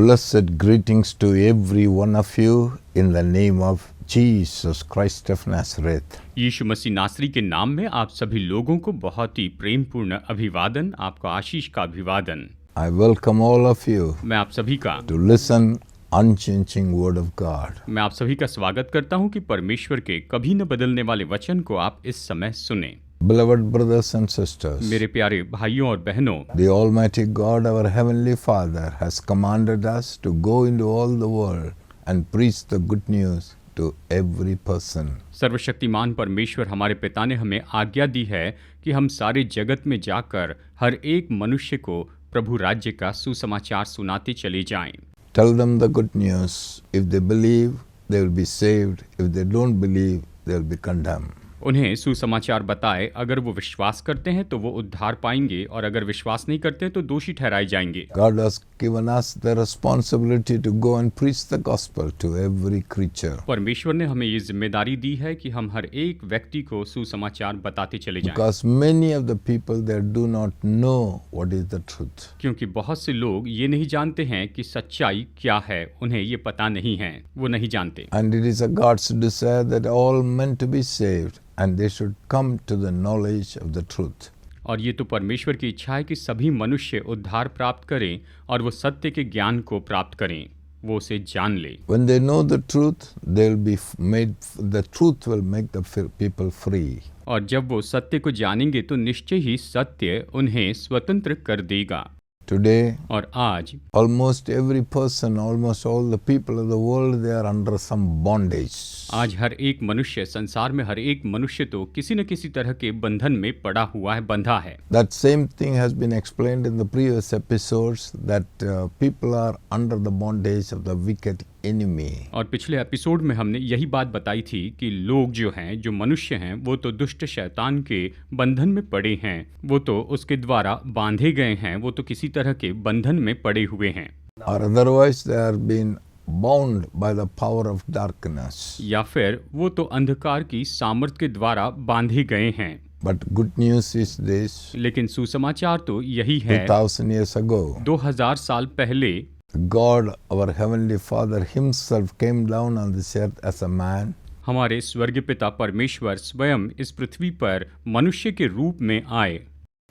Blessed greetings to every one of you in the name of Jesus Christ of Nazareth. यीशु मसीह नासरी के नाम में आप सभी लोगों को बहुत ही प्रेमपूर्ण अभिवादन, आपको आशीष का अभिवादन। I welcome all of you मैं आप सभी का to listen unchanging word of God. मैं आप सभी का स्वागत करता हूं कि परमेश्वर के कभी न बदलने वाले वचन को आप इस समय सुने। Beloved brothers and sisters, मेरे प्यारे भाइयों और बहनों, the Almighty God, our Heavenly Father, has commanded us to go into all the world and preach the good news to every person. सर्वशक्तिमान परमेश्वर हमारे पिता ने हमें आज्ञा दी है कि हम सारे जगत में जाकर हर एक मनुष्य को प्रभु राज्य का सुसमाचार सुनाते चले जाएं। Tell them the good news. If they believe, they will be saved. If they don't believe, they will be condemned. उन्हें सुसमाचार बताए, अगर वो विश्वास करते हैं तो वो उद्धार पाएंगे और अगर विश्वास नहीं करते तो दोषी ठहराए जाएंगे। God has given us the responsibility to go and preach the gospel to every creature. परमेश्वर ने हमें ये जिम्मेदारी दी है कि हम हर एक व्यक्ति को सुसमाचार बताते चले जाएं। Because many of the people there do not know what is the truth. क्योंकि बहुत से लोग ये नहीं जानते हैं कि सच्चाई क्या है, उन्हें ये पता नहीं है, वो नहीं जानते। And it is a God's desire that all men to be saved and they should come to the knowledge of the truth. और ये तो परमेश्वर की इच्छा है कि सभी मनुष्य उद्धार प्राप्त करें और वो सत्य के ज्ञान को प्राप्त करें, वो उसे जान ले। When they know the truth, they will be made. The truth will make the people free. और जब वो सत्य को जानेंगे तो निश्चय ही सत्य उन्हें स्वतंत्र कर देगा। Today, और आज almost every person, almost all the people of the world, they are under some bondage. आज हर एक मनुष्य, संसार में हर एक मनुष्य तो किसी न किसी तरह के बंधन में पड़ा हुआ है, बंधा है। That same thing has been explained in the previous episodes, that people are under the bondage of the wicked enemy. और पिछले एपिसोड में हमने यही बात बताई थी कि लोग जो हैं, जो मनुष्य हैं, वो तो दुष्ट शैतान के बंधन में पड़े हैं, वो तो उसके द्वारा बांधे गए हैं, वो तो किसी तरह के बंधन में पड़े हुए हैं। Or otherwise they are being bound by the power of darkness. या फिर वो तो अंधकार की सामर्थ के द्वारा बांधे गए हैं। But good news is this, लेकिन सुसमाचार तो यही है, 2000 years ago, 2000 साल पहले God, our Heavenly Father himself came down on this earth as a man. हमारे स्वर्गीय पिता परमेश्वर स्वयं इस पृथ्वी पर मनुष्य के रूप में आए।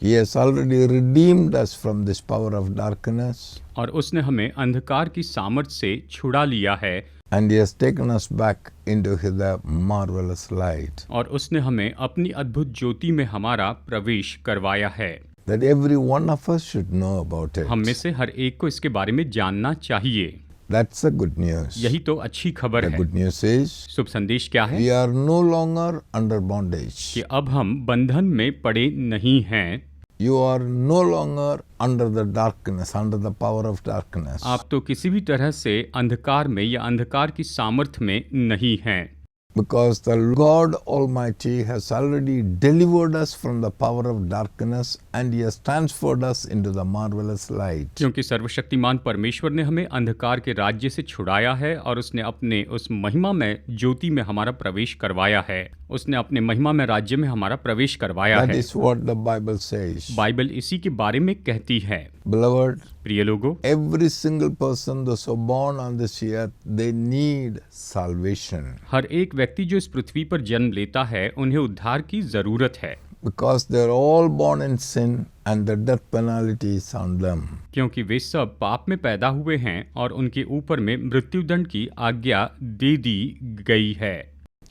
He has already redeemed us from this power of darkness. और उसने हमें अंधकार की सामर्थ से छुड़ा लिया है। And he has taken us back into the marvelous light. और उसने हमें अपनी अद्भुत ज्योति में हमारा प्रवेश करवाया है। That every one of us should know about it. हम में से हर एक को इसके बारे में जानना चाहिए। That's the good news. यही तो अच्छी खबर The है। good news is, शुभ संदेश क्या है? we are no longer under bondage. कि अब हम बंधन में पड़े नहीं हैं। You are no longer under the darkness, under the power of darkness. आप तो किसी भी तरह से अंधकार में या अंधकार की सामर्थ में नहीं हैं। Because the God Almighty has already delivered us from the power of darkness and He has transferred us into the marvelous light. क्योंकि सर्वशक्तिमान परमेश्वर ने हमें अंधकार के राज्य से छुड़ाया है और उसने अपने उस महिमा में ज्योति में हमारा प्रवेश करवाया है। उसने अपने महिमा में राज्य में हमारा प्रवेश करवाया That है। is what the Bible says. Bible इसी के बारे में कहती है। Beloved, प्रिय लोगों, every single person, those who are born on this earth, they need salvation. हर एक व्यक्ति जो इस पृथ्वी पर जन्म लेता है, उन्हें उद्धार की जरूरत है। Because they are all born in sin and the death penalty is on them. क्योंकि वे सब पाप में पैदा हुए हैं और उनके ऊपर में मृत्युदंड की आज्ञा दे दी गई है।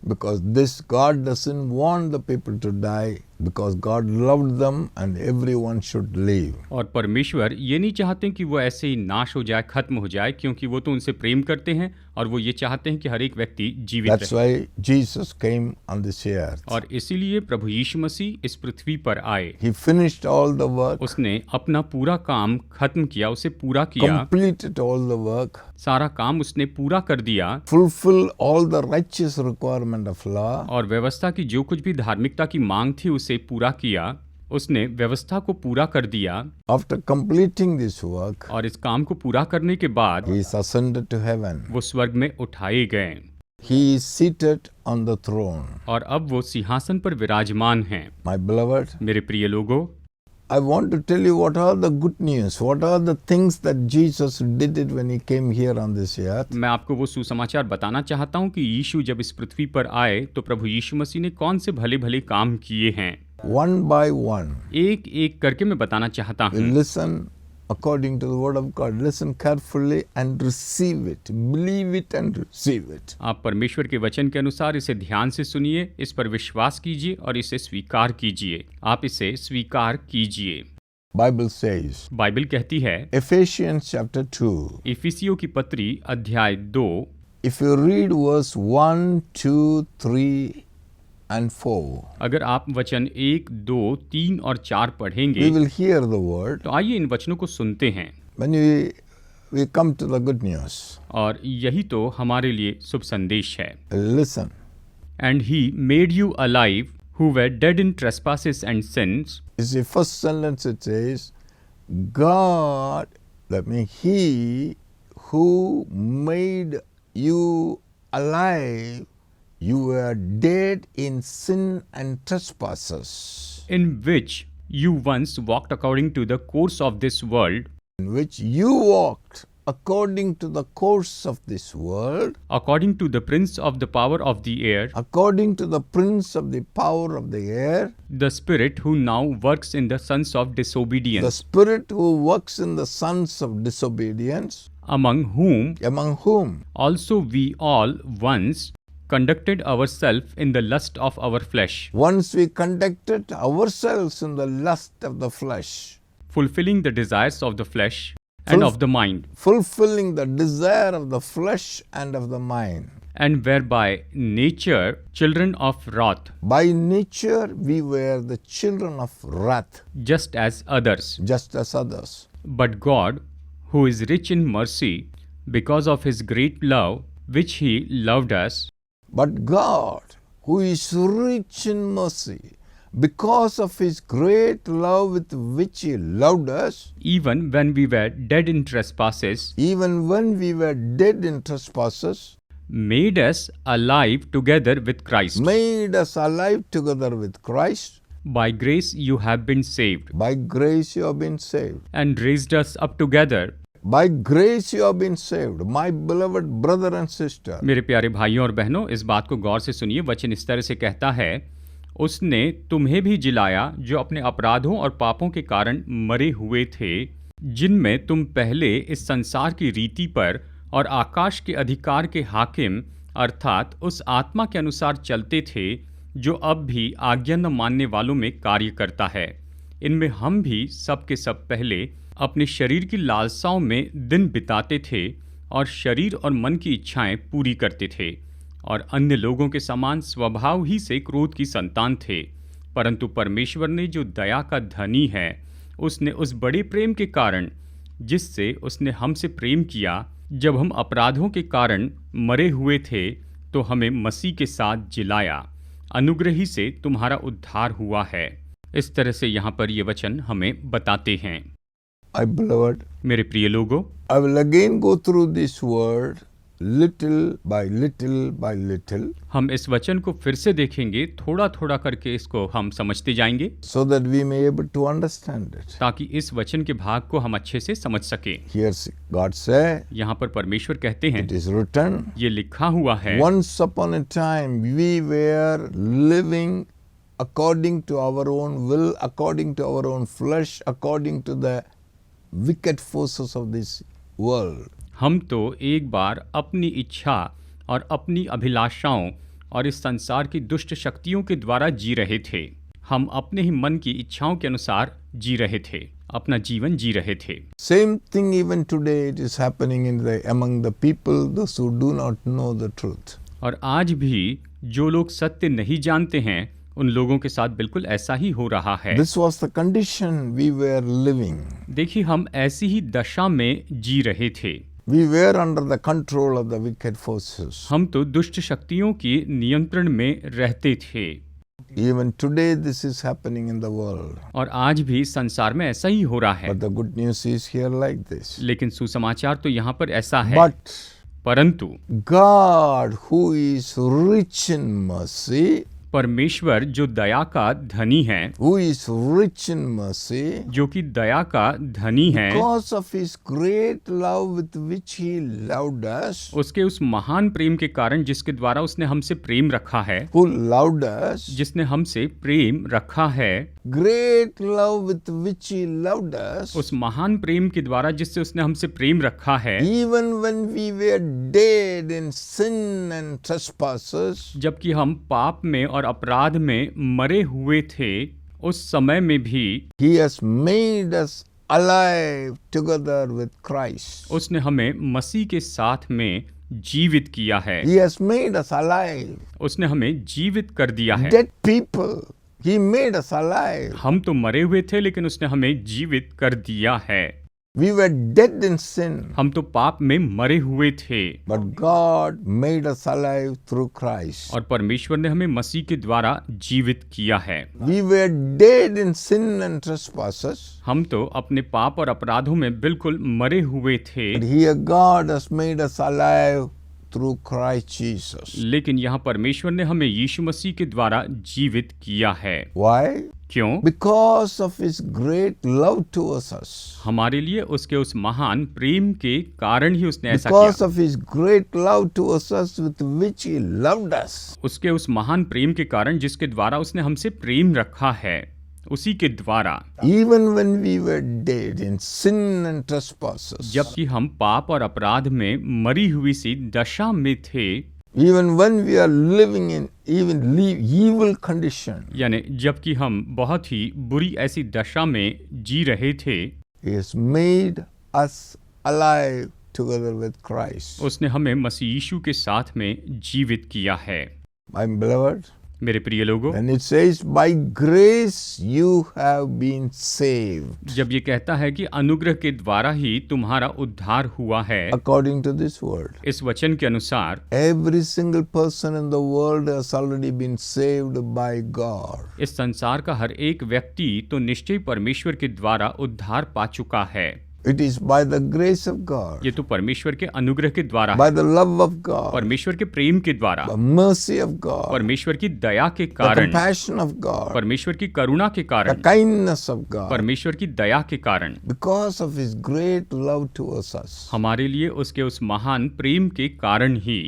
Because this God doesn't want the people to die, because God loved them and everyone should live. और परमेश्वर ये नहीं चाहते कि वो ऐसे ही नाश हो जाए, खत्म हो जाए, क्योंकि वो तो उनसे प्रेम करते हैं और वो ये चाहते हैं कि हर एक व्यक्ति जीवित That's रहे। why Jesus came on this earth. और इसीलिए प्रभु यीशु मसीह इस पृथ्वी पर आए। He finished all the work, उसने अपना पूरा काम खत्म किया, उसे पूरा किया, completed all the work, सारा काम उसने पूरा कर दिया fulfilled all the righteous requirement of law, और व्यवस्था की जो कुछ भी धार्मिकता की मांग थी उसे पूरा किया। उसने व्यवस्था को पूरा कर दिया। After completing this work, और इस काम को पूरा करने के बाद He is ascended to heaven. वो स्वर्ग में उठाए गए। He is seated on the throne. और अब वो सिंहासन पर विराजमान हैं। My beloved, मेरे प्रिय लोगों, I want to tell you what are the good news, what are the things that Jesus did it when he came here on this earth. मैं आपको वो सुसमाचार बताना चाहता हूँ कि यीशु जब इस पृथ्वी पर आए तो प्रभु यीशु मसीह ने कौन से भले भले काम किए हैं। One by one. एक एक करके मैं बताना चाहता We हूँ। listen according to the word of God. Listen carefully and receive it. Believe it and receive it. आप परमेश्वर के वचन के अनुसार इसे ध्यान से सुनिए, इस पर विश्वास कीजिए और इसे स्वीकार कीजिए। आप इसे स्वीकार कीजिए। Bible says, बाइबल कहती है, Ephesians chapter 2. इफिसियों की पत्री अध्याय 2, If you read verse 1, 2, 3 and 4, अगर आप वचन 1, 2, 3 और 4 we पढ़ेंगे will hear the word. तो आइए इन वचनों को सुनते हैं। When we come to the good news. और यही तो हमारे लिए शुभ संदेश है। Listen. And he made you alive who were dead in trespasses and sins. Is the first sentence it says, God, that means He who made you alive, you were dead in sin and trespasses, In which you once walked according to the course of this world, in which you walked according to the course of this world, according to the prince of the power of the air, according to the prince of the power of the air, the spirit who now works in the sons of the disobedience, spirit who works in the sons of disobedience, among among whom also we all once conducted ourselves in the lust of our flesh, once we conducted ourselves in the lust of the flesh, fulfilling the desires of the flesh and of the mind, fulfilling the desire of the flesh and of the mind. and were by nature children of wrath, By nature we were the children of wrath, just as others. just as others. But God, who is rich in mercy, because of his great love which he loved us, But God, who is rich in mercy, because of His great love with which He loved us, even when we were dead in trespasses, even when we were dead in trespasses, made us alive together with Christ. made us alive together with Christ. By grace you have been saved, By grace you have been saved. and raised us up together. By grace you have been saved, my beloved brother and sister. मेरे प्यारे भाइयों और बहनों, इस बात को गौर से सुनिए। वचन इस तरह से कहता है, उसने तुम्हें भी जिलाया जो अपने अपराधों और पापों के कारण मरे हुए थे, जिनमें तुम पहले इस संसार की रीति पर और आकाश के अधिकार के हाकिम अर्थात उस आत्मा के अनुसार चलते थे जो अब भी आज्ञा न मानने वालों में कार्य करता है। इनमें हम भी सब के सब पहले अपने शरीर की लालसाओं में दिन बिताते थे और शरीर और मन की इच्छाएं पूरी करते थे और अन्य लोगों के समान स्वभाव ही से क्रोध की संतान थे। परंतु परमेश्वर ने जो दया का धनी है, उसने उस बड़े प्रेम के कारण जिससे उसने हमसे प्रेम किया, जब हम अपराधों के कारण मरे हुए थे तो हमें मसीह के साथ जिलाया। अनुग्रह ही से तुम्हारा उद्धार हुआ है। इस तरह से यहाँ पर ये वचन हमें बताते हैं। My beloved, मेरे प्रिय लोगों, I will again go through this word little by little by little, हम इस वचन को फिर से देखेंगे, थोड़ा थोड़ा करके इसको हम समझते जाएंगे, so that we may able to understand it. ताकि इस वचन के भाग को हम अच्छे से समझ सकें। Here God said, यहाँ पर परमेश्वर कहते हैं, it is written, ये लिखा हुआ है, once upon a time we were living according to our own will, according to our own flesh, according to the wicked forces of this world. हम तो एक बार अपनी इच्छा और अपनी अभिलाषाओं और इस संसार की दुष्ट शक्तियों के द्वारा जी रहे थे। हम अपने ही मन की इच्छाओं के अनुसार जी रहे थे, अपना जीवन जी रहे थे। Same thing even today it is happening among the people, those who do not know the truth. और आज भी जो लोग सत्य नहीं जानते हैं, उन लोगों के साथ बिल्कुल ऐसा ही हो रहा है। This was the condition we were living. देखिए, हम ऐसी ही दशा में जी रहे थे। We were under the control of the wicked forces. हम तो दुष्ट शक्तियों के नियंत्रण में रहते थे। Even today this is happening in the world. और आज भी संसार में ऐसा ही हो रहा है। But the good news is here like this. लेकिन सुसमाचार तो यहाँ पर ऐसा है, But परंतु God, who is rich in mercy, परमेश्वर जो दया का धनी है, who is rich in mercy, जो कि दया का धनी है, because of his great love with which he loved us, उसके उस महान प्रेम के कारण जिसके द्वारा उसने हमसे प्रेम रखा है, who loved us, जिसने हमसे प्रेम रखा है, great love with which he loved us, उस महान प्रेम के द्वारा जिससे उसने हमसे प्रेम रखा है, even when we were dead in sin and trespasses, जबकि हम पाप में और अपराध में मरे हुए थे, उस समय में भी he has made us alive together with Christ. उसने हमें मसीह के साथ में जीवित किया है। He has made us alive. उसने हमें जीवित कर दिया है। Dead people, he made us alive. हम तो मरे हुए थे, लेकिन उसने हमें जीवित कर दिया है। We were dead in sin, हम तो पाप में मरे हुए थे, but God made us alive through Christ. और परमेश्वर ने हमें मसीह के द्वारा जीवित किया है। We were dead in sin and trespasses, हम तो अपने पाप और अपराधों में बिल्कुल मरे हुए थे, but here God has made us alive through Christ Jesus. लेकिन यहाँ परमेश्वर ने हमें यीशु मसीह के द्वारा जीवित किया है। Why? क्यों? Because of his great love towards us. हमारे लिए उसके उस महान प्रेम के कारण ही उसने ऐसा Because किया। of his great love towards us with which he loved us. उसके उस महान प्रेम के कारण जिसके द्वारा उसने हमसे प्रेम रखा है, उसी के द्वारा Even when we were dead in sin and trespasses, जबकि हम पाप और अपराध में मरी हुई सी दशा में थे, even when we are living in evil condition, यानी जबकि हम बहुत ही बुरी ऐसी दशा में जी रहे थे, he has made us alive together with Christ. उसने हमें मसीह यीशु के साथ में जीवित किया है। My beloved, मेरे प्रिय लोगों, when it says by grace you have been saved, जब ये कहता है कि अनुग्रह के द्वारा ही तुम्हारा उद्धार हुआ है, according to this word, इस वचन के अनुसार every single person in the world has already been saved by God. इस संसार का हर एक व्यक्ति तो निश्चय परमेश्वर के द्वारा उद्धार पा चुका है। It is by the grace of God, ये तो परमेश्वर के अनुग्रह के द्वारा by है, the love of God, परमेश्वर के प्रेम के द्वारा, the mercy of God, परमेश्वर की दया के the कारण, compassion of God, परमेश्वर की करुणा के the कारण, kindness of God, परमेश्वर की दया के कारण, because of his great love towards us. हमारे लिए उसके उस महान प्रेम के कारण ही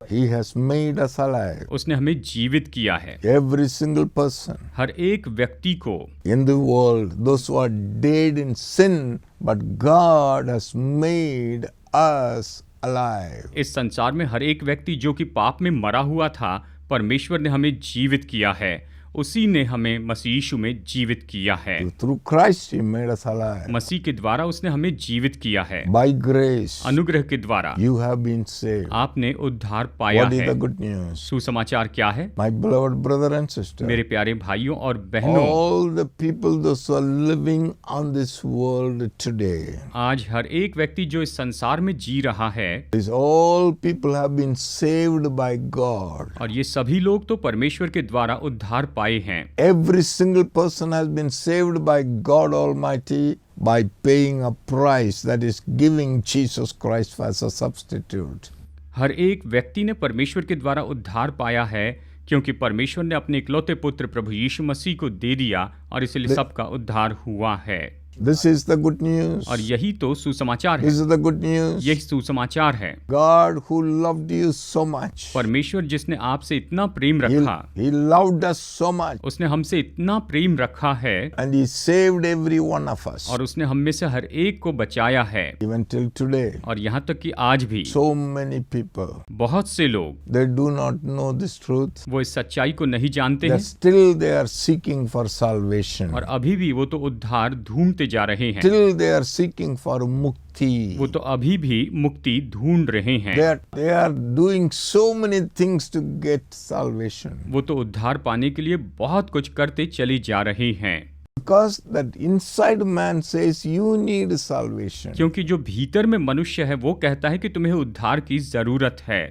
He has made us alive. उसने हमें जीवित किया है। Every single person हर एक व्यक्ति को in the world, those who are dead in sin, but God has made us alive. इस संसार में हर एक व्यक्ति जो कि पाप में मरा हुआ था, परमेश्वर ने हमें जीवित किया है। उसी ने हमें मसीह यीशु में जीवित किया है। Through Christ he made us alive. मसीह के द्वारा उसने हमें जीवित किया है। By grace अनुग्रह के द्वारा you have been saved. आपने उद्धार पाया What is है। the good news? सुसमाचार क्या है? My beloved brother and sister, मेरे प्यारे भाइयों और बहनों, all the people those who are living on this world today, आज हर एक व्यक्ति जो इस संसार में जी रहा है, these all people have been saved by God. और ये सभी लोग तो परमेश्वर के द्वारा उद्धार पाए हैं। Every single person has been saved by God Almighty by paying a price, that is giving Jesus Christ as a substitute. हर एक व्यक्ति ने परमेश्वर के द्वारा उद्धार पाया है, क्योंकि परमेश्वर ने अपने इकलौते पुत्र प्रभु यीशु मसीह को दे दिया, और इसलिए सबका उद्धार हुआ है। This is the good news. और यही तो सुसमाचार है। This is the good news. यही सुसमाचार है। God who loved you so much. परमेश्वर जिसने आपसे इतना प्रेम रखा, He loved us so much. उसने हमसे इतना प्रेम रखा है, And he saved every one of us. और उसने हम में से हर एक को बचाया है। Even till today. और यहाँ तक कि आज भी So many people, बहुत से लोग, they do not know this truth. वो इस सच्चाई को नहीं जानते That हैं, still they are seeking for salvation. और अभी भी वो तो उद्धार ढूंढते जा रहे हैं। Still they are seeking for mukti. वो तो अभी भी मुक्ति ढूंढ रहे हैं। They are doing so many things to get salvation. वो तो उद्धार पाने के लिए बहुत कुछ करते चली जा रही हैं। Because that inside man says you need salvation. क्योंकि जो भीतर में मनुष्य है वो कहता है कि तुम्हें उद्धार की जरूरत है।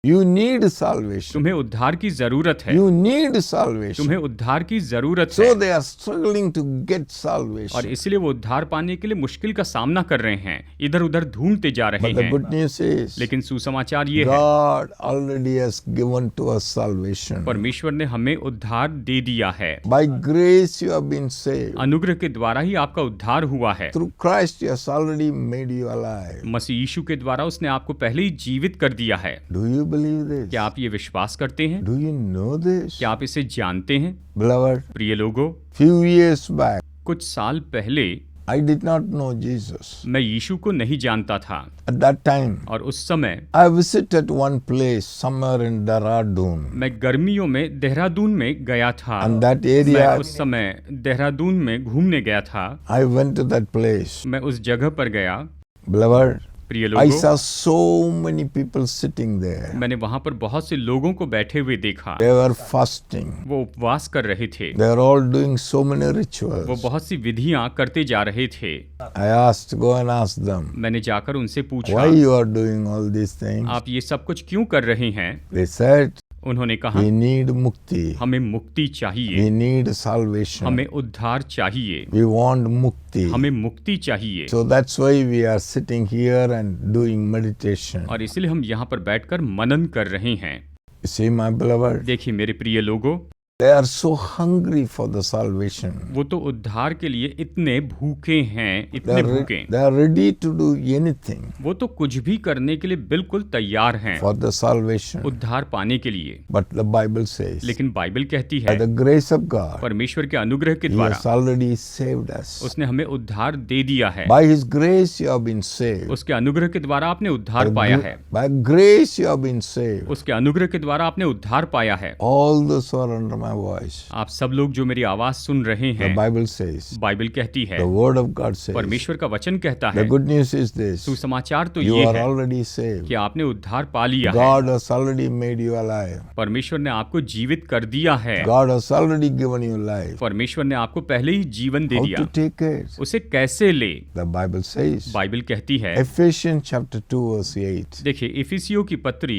You need salvation. तुम्हें उद्धार की जरूरत है, You need salvation. तुम्हें उद्धार की जरूरत So है, they are struggling to get और salvation. इसलिए वो उद्धार पाने के लिए मुश्किल का सामना कर रहे हैं, इधर उधर ढूंढते जा रहे But the हैं। good news is लेकिन सुसमाचार ये है, God already has given to us salvation. परमेश्वर ने हमें उद्धार दे दिया है। By grace you have been saved. अनुग्रह के द्वारा ही आपका उद्धार हुआ है। Through Christ he has already made you alive. मसीह यीशु के द्वारा उसने आपको पहले ही जीवित कर दिया है। Do you believe this? क्या आप ये विश्वास करते हैं? Do you know this? क्या आप इसे जानते हैं? Beloved, प्रिय लोगों, few years back कुछ साल पहले I did not know Jesus. मैं यीशु को नहीं जानता था, At that time और उस समय I visited one place somewhere in Dehradun. मैं गर्मियों में देहरादून में गया था। And that मैं area, उस समय देहरादून में घूमने गया था। I went to that place. मैं उस जगह पर गया। Beloved, प्रिय I लोगों, saw so many people sitting there. मैंने वहां पर बहुत से लोगों को बैठे हुए देखा। They were fasting. वो उपवास कर रहे थे, They were all doing so many वो rituals. बहुत सी विधियां करते जा रहे थे। I asked, go and ask them, मैंने जाकर उनसे पूछा, why you are doing all these things? आप ये सब कुछ क्यों कर रहे हैं? They said, उन्होंने कहा, we need mukti. हमें मुक्ति चाहिए, We need salvation. हमें उद्धार चाहिए, We want mukti. हमें मुक्ति चाहिए। So that's why we are sitting here and doing meditation. और इसलिए हम यहाँ पर बैठकर मनन कर रहे हैं। You see, my beloved, देखिए मेरे प्रिय लोगों, they are so hungry for the salvation. वो तो उद्धार के लिए इतने भूखे हैं, They इतने are, भूखे, they are ready to do anything वो तो कुछ भी करने के लिए बिल्कुल तैयार हैं for the salvation. उद्धार पाने के लिए। But the Bible says, लेकिन बाइबल कहती by है, the grace of God, परमेश्वर के अनुग्रह के He द्वारा has already saved us. उसने हमें उद्धार दे दिया है। By His grace you have been saved. उसके अनुग्रह के द्वारा आपने उद्धार पाया है। By grace you have been saved. उसके अनुग्रह के द्वारा आपने उद्धार पाया है। All those who are under my voice, आप सब लोग जो मेरी आवाज सुन रहे the हैं, Bible says, बाइबल कहती है, the Word of God says, परमेश्वर का वचन कहता the है, good news is this, सुसमाचार तो you ये are है already saved. कि आपने उद्धार पा लिया है। God has already made you alive. परमेश्वर ने आपको जीवित कर दिया है। God has already given you life. परमेश्वर ने आपको पहले ही जीवन दे How दिया। to take it? उसे कैसे ले? The Bible says, बाइबल कहती है, Ephesians chapter 2 verse 8. देखिए इफिसियों की पत्री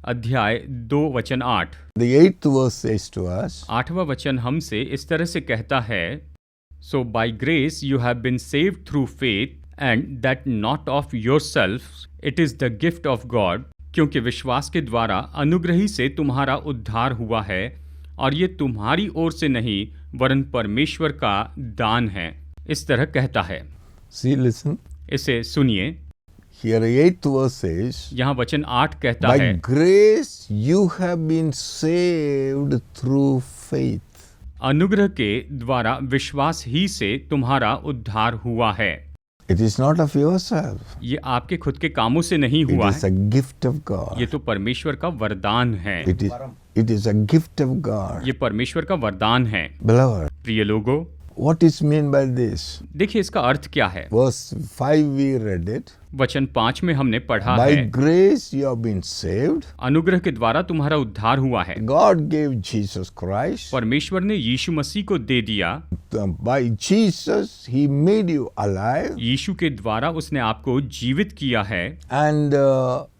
अध्याय 2 वचन 8, The 8th verse says to us, 8वां वचन हमसे इस तरह से कहता है, so by grace you have been saved through faith and that not of yourself, it is the gift of God, क्योंकि विश्वास के द्वारा अनुग्रही से तुम्हारा उद्धार हुआ है, और ये तुम्हारी ओर से नहीं वरन परमेश्वर का दान है। इस तरह कहता है। see, listen. इसे सुनिए। Here the 8th verse says, यहाँ वचन 8 कहता by है, grace you have been saved through faith. अनुग्रह के द्वारा विश्वास ही से तुम्हारा उद्धार हुआ है। It is not of yourself. ये आपके खुद के कामों से नहीं It हुआ is है, a gift of God. ये तो परमेश्वर का वरदान है। It is a gift of God. ये परमेश्वर का वरदान है। Beloved, प्रिय लोगों, what is meant by this? देखिए इसका अर्थ क्या है। Verse 5 we read it. वचन 5 में हमने पढ़ा By है, grace you have been saved. अनुग्रह के द्वारा तुम्हारा उद्धार हुआ है। God gave Jesus Christ. परमेश्वर ने यीशु मसीह को दे दिया। By Jesus he made you alive. यीशु के द्वारा उसने आपको जीवित किया है, And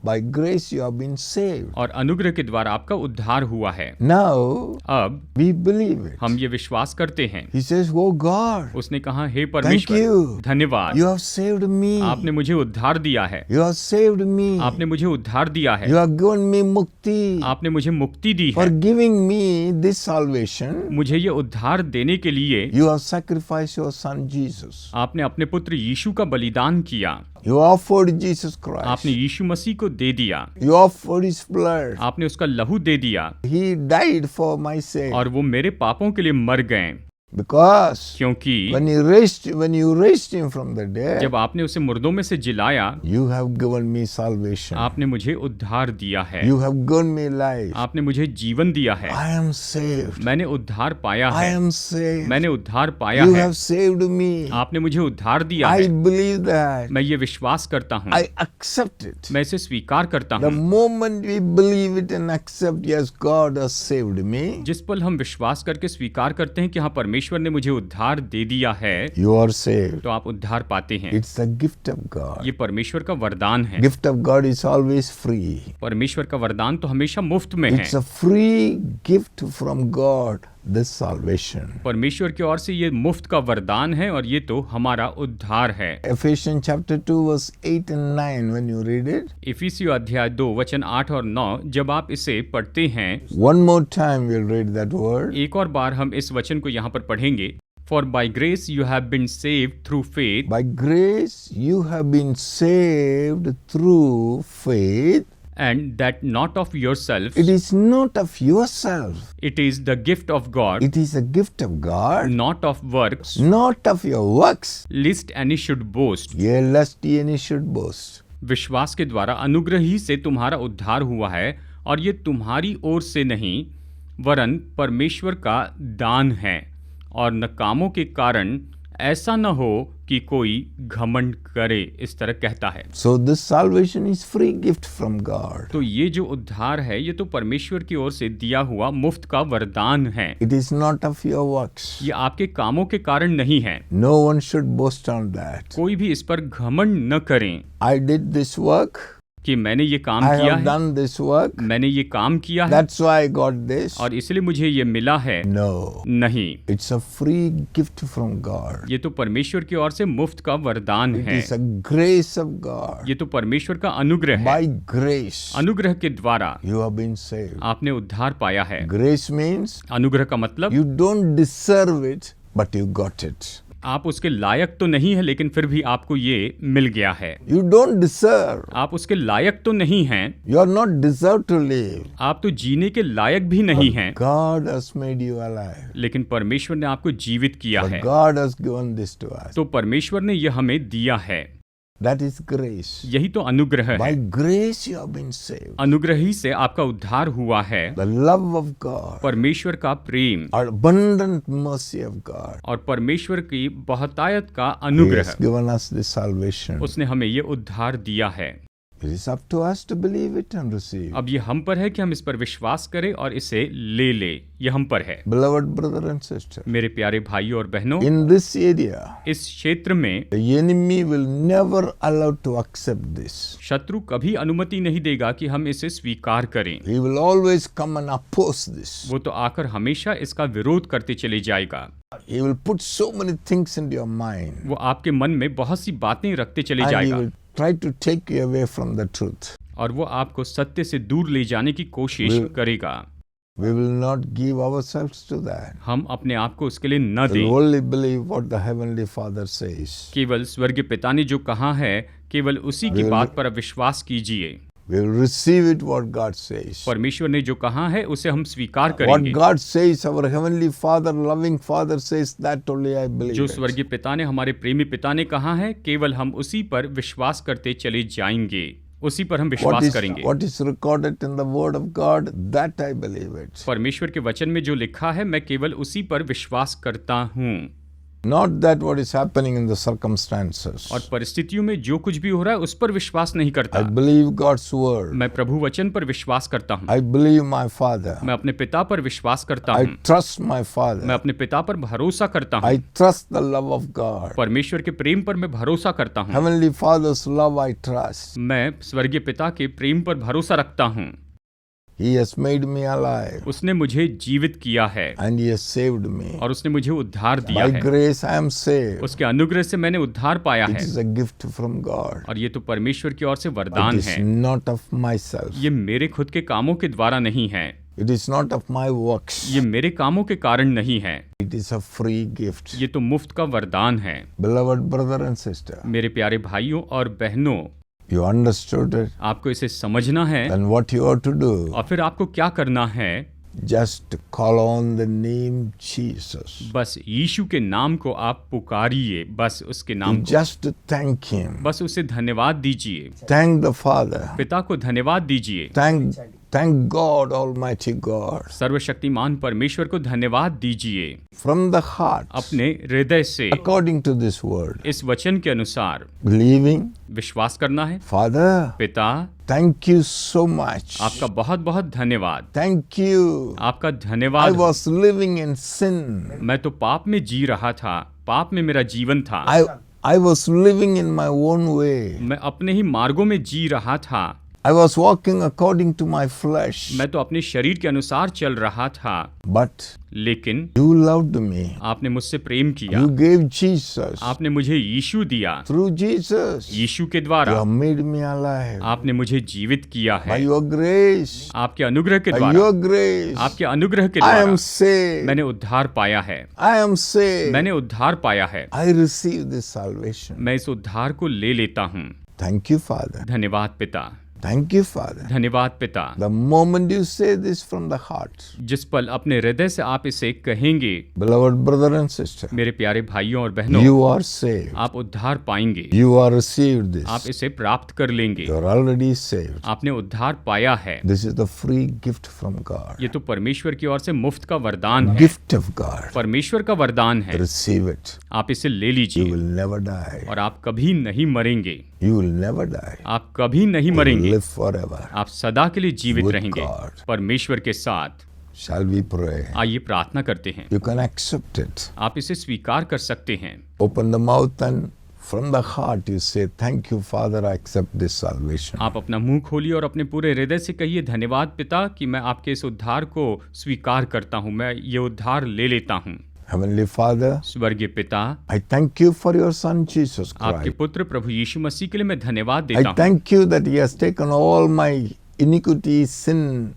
by grace you have been saved. और अनुग्रह के द्वारा आपका उद्धार हुआ है। Now अब we believe it. हम ये विश्वास करते हैं। He says, oh God, उसने कहा, हे thank परमेश्वर, you. धन्यवाद, You have saved me. आपने मुझे उद्धार दिया है। You have saved me. आपने मुझे उद्धार दिया है। You have given me mukti आपने मुझे मुक्ति दी for है। giving me this salvation. मुझे ये उद्धार देने के लिए You have sacrificed your son Jesus. आपने अपने पुत्र यीशु का बलिदान किया। You offered Jesus Christ. आपने यीशु मसीह को दे दिया। You offered his blood. आपने उसका लहू दे दिया, He died for my sake. और वो मेरे पापों के लिए मर गए। Because क्योंकि when you raised him from the dead, जब आपने उसे मुर्दों में से जिलाया, you have given me salvation. आपने मुझे उद्धार दिया है। You have given me life. आपने मुझे जीवन दिया है। I am saved. मैंने उद्धार पाया I है। am saved. मैंने उद्धार पाया You है। have saved me. आपने मुझे उद्धार दिया I है। believe that. मैं ये विश्वास करता हूँ, I accept it. मैं इसे स्वीकार करता The हूँ। moment we believe it and accept, yes, God has saved me, जिस पल हम विश्वास करके स्वीकार करते हैं कि हाँ, परमेश्वर परमेश्वर ने मुझे उद्धार दे दिया है, you are saved. तो आप उद्धार पाते हैं। It's a gift of God. ये परमेश्वर का वरदान है। Gift of God is always free. परमेश्वर का वरदान तो हमेशा मुफ्त में है। It's a free gift from God, this salvation. परमेश्वर की ओर से ये मुफ्त का वरदान है और ये तो हमारा उद्धार है। Ephesians chapter 2 verse 8 and 9, when you read it, इफिसियों अध्याय 2 वचन 8 और 9 जब आप इसे पढ़ते हैं, one more time we'll read that word. एक और बार हम इस वचन को यहाँ पर पढ़ेंगे। For by grace you have been saved through faith, By grace you have been saved through faith. and that not of yourselves, It is not of yourself. it is the gift of God, It is a gift of God, not of works, not of your works, lest any should boast। yea, lest any should boast. विश्वास के द्वारा अनुग्रह ही से तुम्हारा उद्धार हुआ है, और ये तुम्हारी ओर से नहीं वरन परमेश्वर का दान है, और न कामों के कारण, ऐसा न हो कि कोई घमंड करे। इस तरह कहता है। So this salvation is free gift from God. तो ये जो उद्धार है ये तो परमेश्वर की ओर से दिया हुआ मुफ्त का वरदान है। It is not of your works. ये आपके कामों के कारण नहीं है। No one should boast on that. कोई भी इस पर घमंड न करें I did this work. कि मैंने ये काम I किया have है, done this work. मैंने ये काम किया है That's why I got this. और इसलिए मुझे ये मिला है। No. नहीं, It's a free gift from God. ये तो परमेश्वर की ओर से मुफ्त का वरदान It है। is a grace of God. ये तो परमेश्वर का अनुग्रह है। By grace अनुग्रह के द्वारा you have been saved. आपने उद्धार पाया है। Grace means अनुग्रह का मतलब you don't deserve it, but you got it. आप उसके लायक तो नहीं है लेकिन फिर भी आपको ये मिल गया है। You don't deserve. आप उसके लायक तो नहीं हैं, You are not deserved to live. आप तो जीने के लायक भी नहीं हैं, God has made you alive. लेकिन परमेश्वर ने आपको जीवित किया But है। God has given this to us. तो परमेश्वर ने यह हमें दिया है। That is grace. यही तो अनुग्रह By है। grace you have been saved. अनुग्रह ही से आपका उद्धार हुआ है। The love of God, परमेश्वर का प्रेम abundant mercy of God, और परमेश्वर की बहुतायत का He अनुग्रह, has given us this salvation. उसने हमें ये उद्धार दिया है। It is up to us to believe it and receive. अब ये हम पर है कि हम इस पर विश्वास करें और इसे ले ले। ये हम पर है। Beloved brother and sister, मेरे प्यारे भाइयों और बहनों, in this area, इस क्षेत्र में the enemy will never allow to accept this. शत्रु कभी अनुमति नहीं देगा कि हम इसे स्वीकार करें। He will always come and oppose this. वो तो आकर हमेशा इसका विरोध करते चले जाएगा। He will put so many things into your mind, वो आपके मन में बहुत सी बातें रखते चले and he जाएगा will try to take you away from the truth. और वो आपको सत्य से दूर ले जाने की कोशिश will- करेगा। We will not give ourselves to that. हम अपने आप को उसके लिए न We'll दें। only believe what the Heavenly Father says. केवल स्वर्गीय पिता ने जो कहा है, केवल उसी की will- बात पर विश्वास कीजिए। We will receive it what God says. परमेश्वर ने जो कहा है उसे हम स्वीकार What करेंगे। God says, our Heavenly Father, loving Father says, that only I believe जो it. स्वर्गीय पिता ने, हमारे प्रेमी पिता ने कहा है, केवल हम उसी पर विश्वास करते चले जाएंगे, उसी पर हम विश्वास करेंगे। What is recorded in the Word of God, that I believe it. परमेश्वर के वचन में जो लिखा है, मैं केवल उसी पर विश्वास करता हूँ, Not that what is happening in the circumstances. और परिस्थितियों में जो कुछ भी हो रहा है उस पर विश्वास नहीं करता। I believe God's Word. मैं प्रभु वचन पर विश्वास करता हूँ। I believe my Father. मैं अपने पिता पर विश्वास करता I हूँ। trust my मैं Father. अपने पिता पर भरोसा करता हूँ। I trust the love of God. परमेश्वर के प्रेम पर मैं भरोसा करता हूँ। Heavenly Father's love I trust. मैं स्वर्गीय पिता के प्रेम पर भरोसा रखता हूँ। He has made me alive उसने मुझे जीवित किया है and He has saved me. और उसने मुझे उद्धार दिया By है। grace I am saved. उसके अनुग्रह से मैंने उद्धार पाया It है is a gift from God. और ये तो परमेश्वर की ओर से It वरदान is है। not of myself. ये मेरे खुद के कामों के द्वारा नहीं है, It is not of my works. ये मेरे कामों के कारण नहीं है, It is a free gift. ये तो मुफ्त का वरदान है। Beloved brother and sister, मेरे प्यारे भाइयों और बहनों, you understood it. आपको इसे समझना है Then what you ought to do? और फिर आपको क्या करना है। Just call on the name Jesus. बस यीशु के नाम को आप पुकारिए, बस उसके नाम को, Just thank Him. बस उसे धन्यवाद दीजिए, Thank the Father. पिता को धन्यवाद दीजिए, Thank Thank God, Almighty God. सर्वशक्तिमान परमेश्वर को धन्यवाद दीजिए From the heart, अपने हृदय से according to this word, इस वचन के अनुसार believing, विश्वास करना है। Father, पिता, thank you so much. आपका बहुत बहुत धन्यवाद। Thank you. आपका I धन्यवाद। was living in sin. मैं तो पाप में जी रहा था, पाप में मेरा जीवन था। I was living in my own way. मैं अपने ही मार्गों में जी रहा था। I was walking according to my flesh. मैं तो अपने शरीर के अनुसार चल रहा था, But लेकिन you loved me. आपने मुझसे प्रेम किया। You gave Jesus. आपने मुझे यीशु दिया। Through Jesus, यीशु के you द्वारा have made me alive. आपने मुझे जीवित किया By है। your grace, आपके अनुग्रह के by द्वारा, your grace, आपके अनुग्रह के I द्वारा am saved. मैंने उद्धार पाया है। I am saved. मैंने उद्धार पाया है। I receive this salvation. मैं इस उद्धार को ले लेता हूँ। Thank you, Father. धन्यवाद पिता। Thank you, Father. धन्यवाद पिता। The moment you say this from the heart, जिस पल अपने हृदय से आप इसे कहेंगे, beloved brother and sister, मेरे प्यारे भाइयों और बहनों, you are saved. आप उद्धार पाएंगे। You are received this. आप इसे प्राप्त कर लेंगे। You are already saved. आपने उद्धार पाया है। This is the free gift from God. ये तो परमेश्वर की ओर से मुफ्त का वरदान है। Gift of God. परमेश्वर का वरदान है। Receive it. आप इसे ले You लीजिए will never die. और आप कभी नहीं मरेंगे। You will never die. आप कभी नहीं You will मरेंगे। live forever. आप सदा के लिए जीवित With रहेंगे God. परमेश्वर के साथ। Shall we pray? आइए प्रार्थना करते हैं। You can accept it. आप इसे स्वीकार कर सकते हैं। Open the mouth and from the heart you say, Thank you, Father, I accept this salvation. आप अपना मुंह खोलिए और अपने पूरे हृदय से कहिए, धन्यवाद पिता कि मैं आपके इस उद्धार को स्वीकार करता हूँ, मैं ये उद्धार ले लेता हूँ। Heavenly Father, स्वर्गीय पिता, I thank you for your Son Jesus आपके Christ. पुत्र प्रभु यीशु मसीह के लिए मैं धन्यवाद I देता हूँ। thank you that He has taken all my iniquity, sin,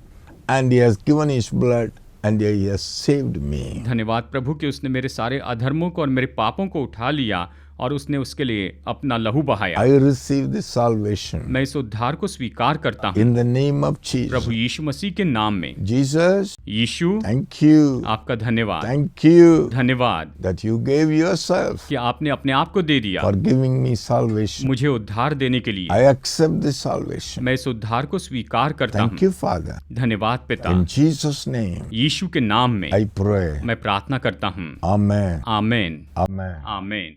and He has given His blood and He has saved me. धन्यवाद प्रभु कि उसने मेरे सारे अधर्मों को और मेरे पापों को उठा लिया और उसने उसके लिए अपना लहू बहाया। I receive this salvation मैं इस उद्धार को स्वीकार करता हूँ in the name of Prabhu Jesus. यीशु मसीह के नाम में। Jesus, Yeshu, thank you. आपका धन्यवाद। Thank you धन्यवाद that you gave yourself कि आपने अपने आप को दे दिया for giving me salvation. मुझे उद्धार देने के लिए। I accept this salvation. मैं इस उद्धार को स्वीकार करता Thank हूँ। you, Father. धन्यवाद पिता। In Jesus' name, यीशु के नाम में I pray. मैं प्रार्थना करता हूँ। Amen. आमेन, Amen. आमेन।